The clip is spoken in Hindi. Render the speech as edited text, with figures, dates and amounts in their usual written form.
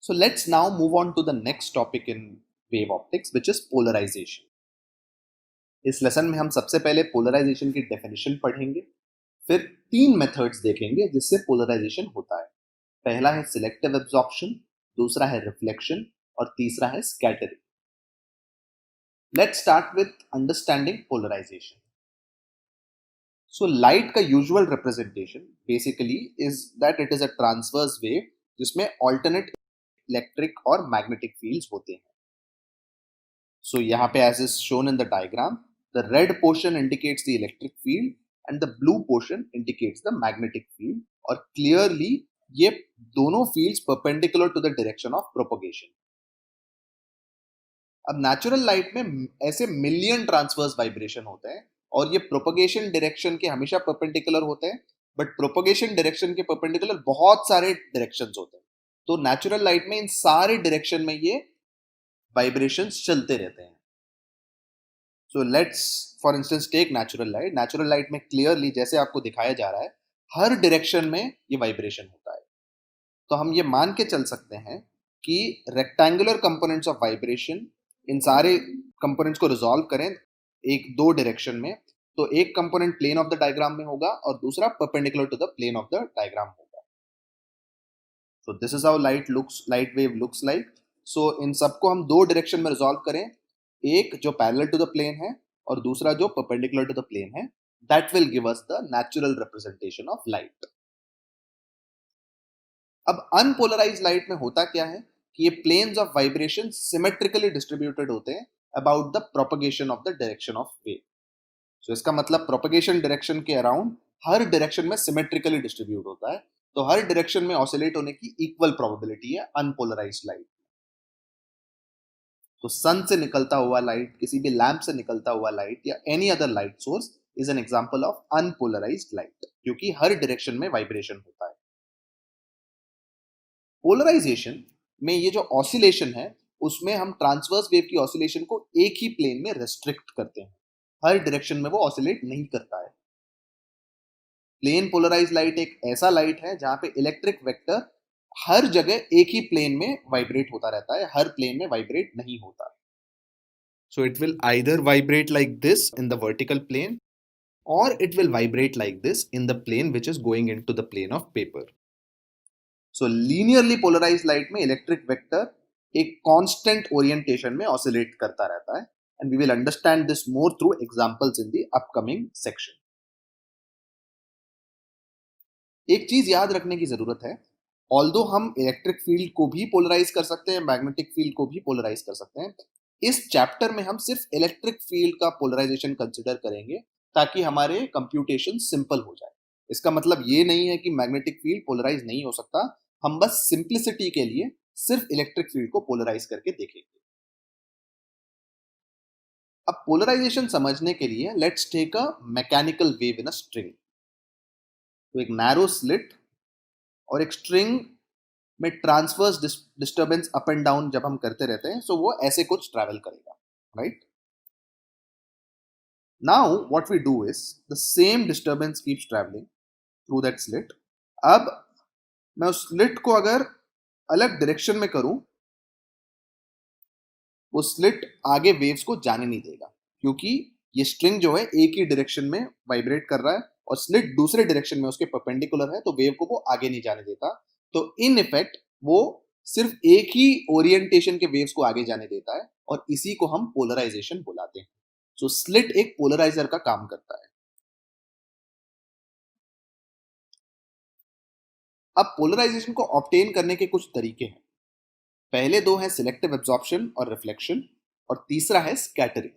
So let's now move on to the next topic in wave optics, which is polarization. इस लेसन में हम सबसे पहले पोलराइजेशन की डेफिनेशन पढ़ेंगे, फिर तीन मेथड्स देखेंगे जिससे पोलराइजेशन होता है। पहला है सिलेक्टिव एब्जॉर्प्शन, दूसरा है रिफ्लेक्शन और तीसरा है scattering. Let's start with understanding polarisation. So light का usual representation basically is that it is a transverse wave जिसमें ऑल्टरनेट इलेक्ट्रिक और मैग्नेटिक फील्ड्स होते हैं। So यहाँ पे as is shown in the diagram, the red portion indicates the electric field and the blue portion indicates the magnetic field, और clearly ये दोनों fields perpendicular to the direction of propagation। अब नेचुरल लाइट में ऐसे मिलियन ट्रांसवर्स वाइब्रेशन होते हैं और ये प्रोपगेशन डायरेक्शन के हमेशा परपेंडिकुलर होते हैं, बट प्रोपगेशन डायरेक्शन के परपेंडिकुलर बहुत सारे डायरेक्शंस होते हैं। तो नेचुरल लाइट में इन सारे डायरेक्शन में ये वाइब्रेशंस चलते रहते हैं। So let's for instance take natural light. Natural light में क्लियरली जैसे आपको दिखाया जा रहा है हर डायरेक्शन में ये वाइब्रेशन होता है। तो हम ये मान के चल सकते हैं कि रेक्टेंगुलर कंपोनेंट्स ऑफ वाइब्रेशन, इन सारे कंपोनेंट्स को रिजॉल्व करें एक दो डायरेक्शन में, तो एक component plane of the diagram में होगा और दूसरा perpendicular to the plane of the diagram होगा। So this is how light wave looks like. So इन सबको हम दो डायरेक्शन में रिजॉल्व करें, एक जो पैरेलल टू द प्लेन है और दूसरा जो परपेंडिकुलर टू द प्लेन है, that will give us the natural representation of light. अब अनपोलराइज्ड लाइट में होता क्या है कि ये planes of vibration symmetrically distributed होते हैं about the propagation of the direction of wave. So इसका मतलब प्रोपगेशन डायरेक्शन के अराउंड हर डायरेक्शन में सिमेट्रिकली डिस्ट्रीब्यूट होता है, तो हर डायरेक्शन में ऑसिलेट होने की इक्वल प्रोबेबिलिटी है अनपोलराइज्ड लाइट। तो सन से निकलता हुआ लाइट, किसी भी लैंप से निकलता हुआ लाइट या any other light source is an example of unpolarised light, क्योंकि हर डायरेक्शन में वाइब्रेशन होता है। पोलराइजेशन में ये जो ऑसिलेशन है उसमें हम ट्रांसवर्स वेव की ऑसिलेशन को एक ही प्लेन में रेस्ट्रिक्ट करते हैं, हर डायरेक्शन में वो ऑसिलेट नहीं करता है। प्लेन पोलराइज्ड लाइट एक ऐसा लाइट है जहां पे इलेक्ट्रिक वेक्टर हर जगह एक ही प्लेन में वाइब्रेट होता रहता है, हर प्लेन में वाइब्रेट नहीं होता। So it will either vibrate like this in the vertical plane or it will vibrate like this in the plane which is going into the plane of paper. So linearly polarized light में electric vector एक constant orientation में oscillate करता रहता है, and we will understand this more through examples in the upcoming section. एक चीज याद रखने की जरूरत है, ऑल्दो हम इलेक्ट्रिक फील्ड को भी पोलराइज कर सकते हैं, मैग्नेटिक फील्ड को भी पोलराइज कर सकते हैं, इस चैप्टर में हम सिर्फ इलेक्ट्रिक फील्ड का पोलराइजेशन कंसिडर करेंगे ताकि हमारे कंप्यूटेशन सिंपल हो जाए। इसका मतलब ये नहीं है कि मैग्नेटिक फील्ड पोलराइज नहीं हो सकता, हम बस सिंप्लिसिटी के लिए सिर्फ इलेक्ट्रिक फील्ड को पोलराइज करके देखेंगे। अब पोलराइजेशन समझने के लिए let's take a mechanical wave in a string. तो एक नैरो स्लिट और एक स्ट्रिंग में transverse disturbance up and down जब हम करते रहते हैं, सो वो ऐसे कुछ ट्रैवल करेगा, right? Now what we do is the same disturbance keeps travelling through that slit. अब मैं उस स्लिट को अगर अलग डायरेक्शन में करूं, वो स्लिट आगे वेव्स को जाने नहीं देगा, क्योंकि ये स्ट्रिंग जो है एक ही डायरेक्शन में वाइब्रेट कर रहा है और स्लिट दूसरे डायरेक्शन में उसके परपेंडिकुलर है, तो वेव को वो आगे नहीं जाने देता। तो इन इफेक्ट वो सिर्फ एक ही ओरिएंटेशन के वेव्स को आगे जाने देता है और इसी को हम पोलराइजेशन बुलाते हैं। सो स्लिट एक पोलराइजर का काम करता है। अब पोलराइजेशन को ऑब्टेन करने के कुछ तरीके हैं। पहले दो हैं सिलेक्टिव एब्जॉर्प्शन और रिफ्लेक्शन, और तीसरा है स्कैटरिंग।